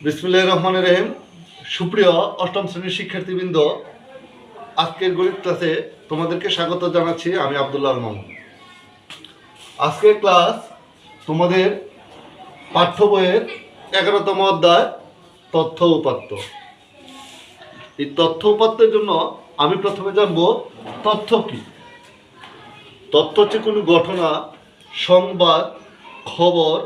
বিসমিল্লাহির রহমানির রহিম। সুপ্রিয় অষ্টম শ্রেণীর শিক্ষার্থীবৃন্দ, আজকের গণিত ক্লাসে তোমাদেরকে স্বাগত জানাচ্ছি। আমি আব্দুল্লাহ আল মামুন। আজকের ক্লাস তোমাদের পাঠ্য বইয়ের 11তম অধ্যায় তথ্য উপাত্ত। এই তথ্য উপাত্তের জন্য আমি প্রথমে জানবো তথ্য কি। তথ্য হচ্ছে কোনো ঘটনা, সংবাদ, খবর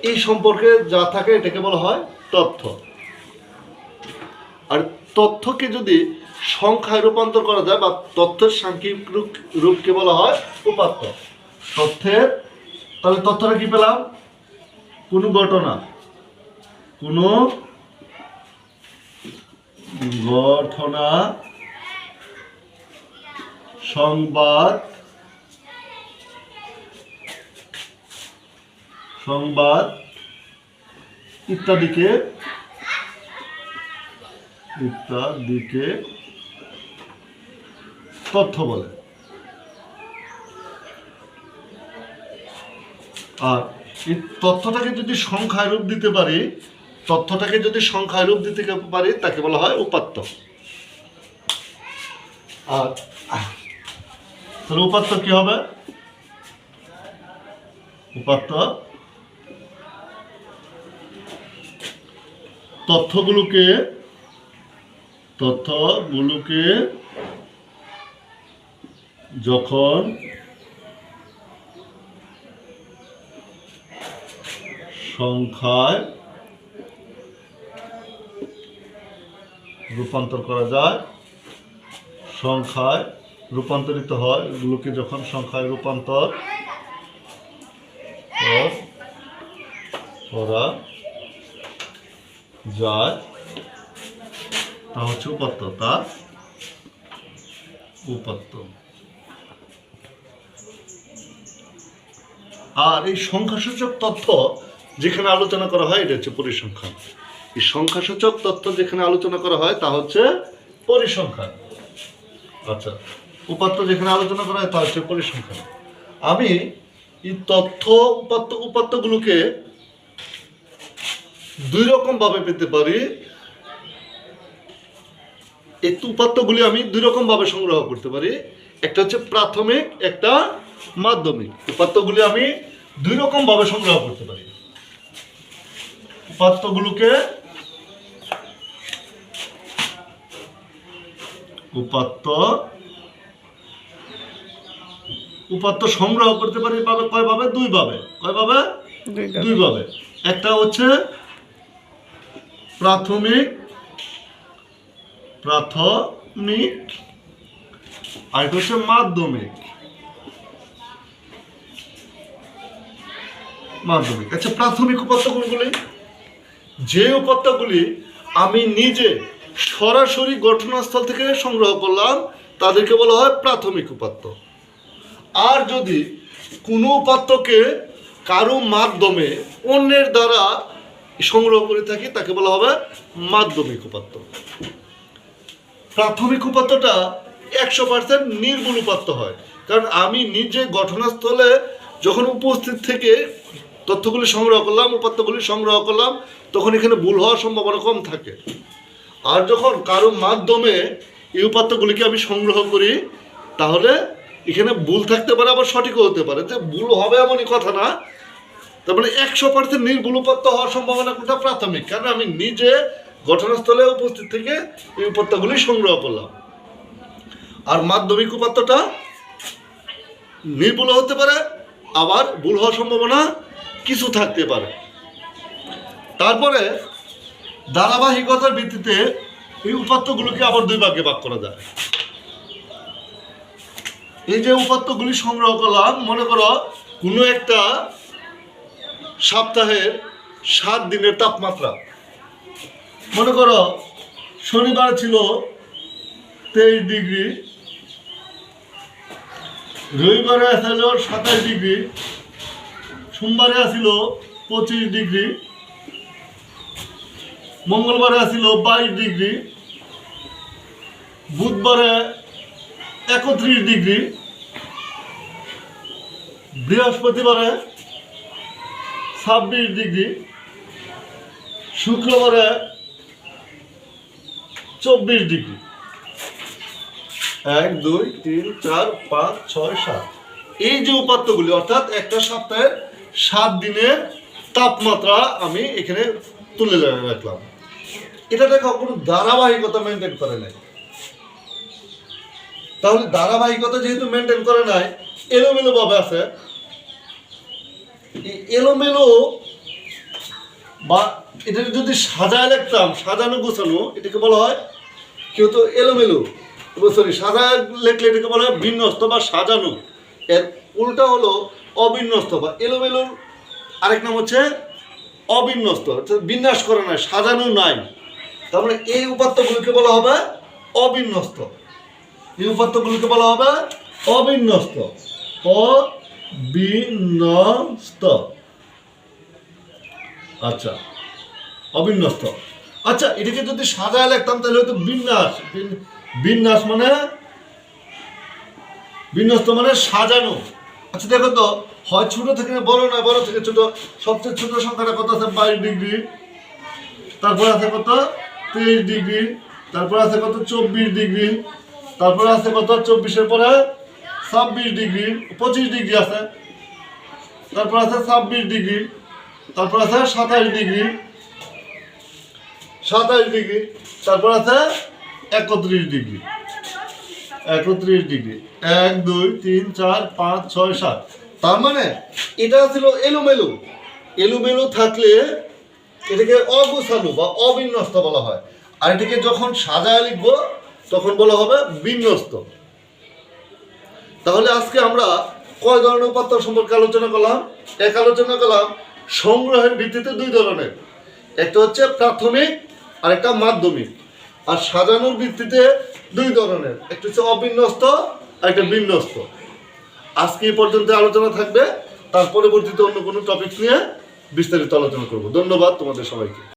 এই সম্পর্কে যা থাকে এটাকে বলা হয় তথ্য। আর তথ্যকে যদি সংখ্যায় রূপান্তর করা যায় বা তথ্যের সাংখ্যিক রূপকে বলা হয় উপাত্ত। তথ্যের তাহলে তথ্যটা কি পেলাম? কোনো ঘটনা, কোনো ঘটনা, সংবাদ, ইত্যাদিকে তথ্য বলে। আর এই তথ্যটাকে যদি সংখ্যায় রূপ দিতে পারি, তাকে বলা হয় উপাত্ত। আর তাহলে উপাত্ত কি হবে? উপাত্ত তথ্যগুলোকে যখন সংখ্যায় রূপান্তর করা যায়, সংখ্যায় রূপান্তরিত হয়, এগুলোকে যখন সংখ্যায় রূপান্তর করা যায় তা হচ্ছে উপাত্ত। আর এই সংখ্যাসূচক তথ্য যেখানে আলোচনা করা হয় এটা হচ্ছে পরিসংখ্যান। এই সংখ্যাসূচক তথ্য যেখানে আলোচনা করা হয় তা হচ্ছে পরিসংখ্যান। আচ্ছা, উপাত্ত যেখানে আলোচনা করা হয় তা হচ্ছে পরিসংখ্যান। আমি এই তথ্য উপাত্তগুলোকে দুই রকম ভাবে পেতে পারি। এই উপাত্তগুলি আমি দুই রকম ভাবে সংগ্রহ করতে পারি। একটা হচ্ছে প্রাথমিক, একটা মাধ্যমিক। উপাত্তগুলি আমি দুই রকম ভাবে সংগ্রহ করতে পারি। উপাত্তগুলোকে উপাত্ত সংগ্রহ করতে পারি কয়ভাবে? দুই ভাবে। কয়ভাবে? দুই ভাবে। একটা হচ্ছে প্রাথমিক, আর এটা হচ্ছে মাধ্যমিক। আচ্ছা, প্রাথমিক উপাত্ত কোনগুলি? যে উপাত্তগুলি আমি নিজে সরাসরি ঘটনাস্থল থেকে সংগ্রহ করলাম তাদেরকে বলা হয় প্রাথমিক উপাত্ত। আর যদি কোনো উপাত্তকে কারো মাধ্যমে অন্যের দ্বারা সংগ্রহ করে থাকি তাকে বলা হবে মাধ্যমিক উপাত্ত। প্রাথমিক উপাত্তটা 100% নির্ভুল উপাত্ত হয়, কারণ আমি নিজে ঘটনাস্থলে যখন উপস্থিত থেকে তথ্যগুলি সংগ্রহ করলাম, উপাত্তগুলি সংগ্রহ করলাম, তখন এখানে ভুল হওয়ার সম্ভাবনা কম থাকে। আর যখন কারো মাধ্যমে এই উপাত্তগুলিকে আমি সংগ্রহ করি তাহলে এখানে ভুল থাকতে পারে, আবার সঠিকও হতে পারে। যে ভুল হবে এমনই কথা না। তার মানে 100% নির্ভুল উপাত্ত হওয়ার সম্ভাবনা কোনটা? প্রাথমিক, কারণ আমি নিজে ঘটনাস্থলে উপস্থিত থেকে এই উপাত্তগুলি সংগ্রহ করলাম। আর মাধ্যমিক উপাত্তটা নির্ভুল হতে পারে, আবার ভুল হওয়ার সম্ভাবনা কিছু থাকতে পারে। তারপরে ধারাবাহিকতার ভিত্তিতে এই উপাত্তগুলোকে আবার দুই ভাগে ভাগ করা যায়। এই যে উপাত্তগুলি সংগ্রহ করলাম, মনে করো কোনো একটা সপ্তাহের 7 দিনের তাপমাত্রা। মনে করো শনিবার ছিল 23 ডিগ্রি, রবিবারে আসছিল 27 ডিগ্রি, সোমবারে আসছিল 25 ডিগ্রি, মঙ্গলবারে আসছিল 22 ডিগ্রি, বুধবারে 31 ডিগ্রি, বৃহস্পতিবারে 26 ডিগ্রি, শুক্রবারে 24 ডিগ্রি, 1 2 3 4 5 6 7, এই যে উপাত্তগুলি অর্থাৎ একটা সপ্তাহের 7 দিনের তাপমাত্রা আমি এখানে তুলে রাখলাম। এটা দেখো কোনো ধারাবাহিকতা মেনটেন করে নাই। তাহলে ধারাবাহিকতা যেহেতু মেনটেন করে নাই, এলোমেলো ভাবে আছে, এলোমেলো বা এটা যদি সাজায় লিখতাম, সাজানো গোছানো, এটাকে বলা হয় কেউ তো এলোমেলো, সরি সাজায় লেখলে এটাকে বলা হয় বিন্যস্ত বা সাজানো। এর উল্টা হলো অবিন্যস্ত বা এলোমেলোর আরেক নাম হচ্ছে অবিন্যস্ত, বিন্যাস করা নাই, সাজানো নাই। তার মানে এই উপাত্তগুলোকে বলা হবে অবিন্যস্ত, এই উপাত্তগুলোকে বলা হবে অবিন্যস্ত, অবিন্যস্ত। আচ্ছা, অবিন্যস্ত। আচ্ছা, এটাকে যদি সাজায় লিখতাম তাহলে হয়তো বিন্যাস, বিন্যাস মানে বিন্যস্ত মানে সাজানো। আচ্ছা দেখো তো, হয় ছোট থেকে বড় না বড় থেকে ছোট, সবচেয়ে ছোট সংখ্যাটা কত আছে? 22 ডিগ্রি। তারপর আছে কত? 23 ডিগ্রি। তারপর আছে কত? 24 ডিগ্রি। তারপর আছে কত? 24-এর পরে 26 ডিগ্রি, 25 ডিগ্রি আছে। তারপর আছে 26 ডিগ্রি। তারপর আছে 27 ডিগ্রি, 27 ডিগ্রি। তারপর আছে 31 ডিগ্রি, 31 ডিগ্রি। 1 2 3 4 5 6 7। তার মানে এটা ছিল এলোমেলো। এলোমেলো থাকলে এটাকে অগোছালো বা অবিন্যস্ত বলা হয়, আর এটাকে যখন সাজায় লিখবো তখন বলা হবে বিন্যস্ত। তাহলে আজকে আমরা কয় ধরনের উপাত্ত সম্পর্কে আলোচনা করলাম? আলোচনা করলাম সংগ্রহের ভিত্তিতে 2 ধরনের, একটা হচ্ছে প্রাথমিক আর একটা মাধ্যমিক। আর সাজানোর ভিত্তিতে 2 ধরনের, একটা হচ্ছে অবিন্যস্ত আর একটা বিন্যস্ত। আজকে এই পর্যন্ত আলোচনা থাকবে, তার পরবর্তীতে অন্য কোনো টপিক নিয়ে বিস্তারিত আলোচনা করব। ধন্যবাদ তোমাদের সবাইকে।